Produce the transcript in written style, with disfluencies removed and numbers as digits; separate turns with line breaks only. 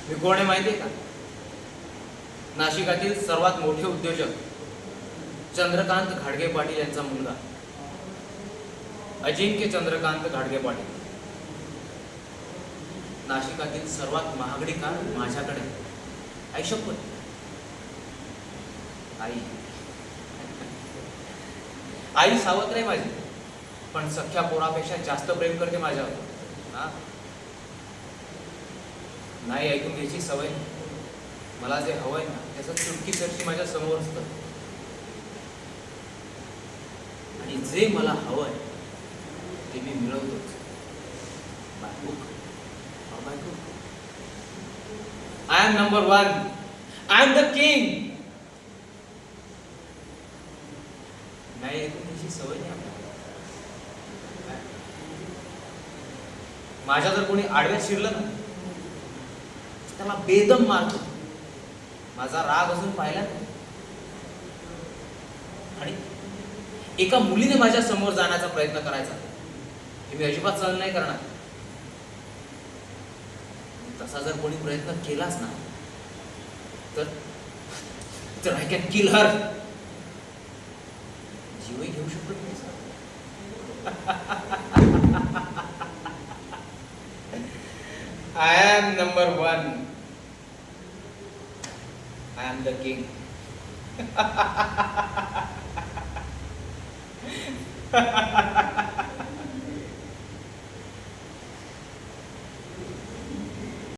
मी कोण आहे माहिती आहे का? नाशिकातील सर्वात मोठे उद्योजक चंद्रकांत घाडगे पाटील यांचा मुलगा अजिंक्य चंद्रकांत घाडगे पाटील. नाशिकातील सर्वात महागडी कार माझ्याकडे. आई शपथ. आई आई सावत्र आहे माझी, पण सख्या पोरापेक्षा जास्त प्रेम करते माझ्यावर. हा, नाही ऐकून घ्यायची सवय. मला जे हवंय ना त्याचं चुटकी चटकी माझ्या समोर असतं, आणि जे मला हवंय ते मी मिळवतोच. I am number one. I am the king. नाही ऐकून घ्यायची सवय नाही आपल्याला. माझ्या जर कोणी आडव्यात शिरलं ना त्याला बेदम मारतो. माझा राग अजून पाहिला नाही. आणि एका मुलीने माझ्या समोर जाण्याचा प्रयत्न करायचा हे मी अजिबात सहन नाही करणार. तसा जर कोणी प्रयत्न केलाच ना तर आय कॅन किल हर. जीवही घेऊ शकतो मी. I am number one. I am the king.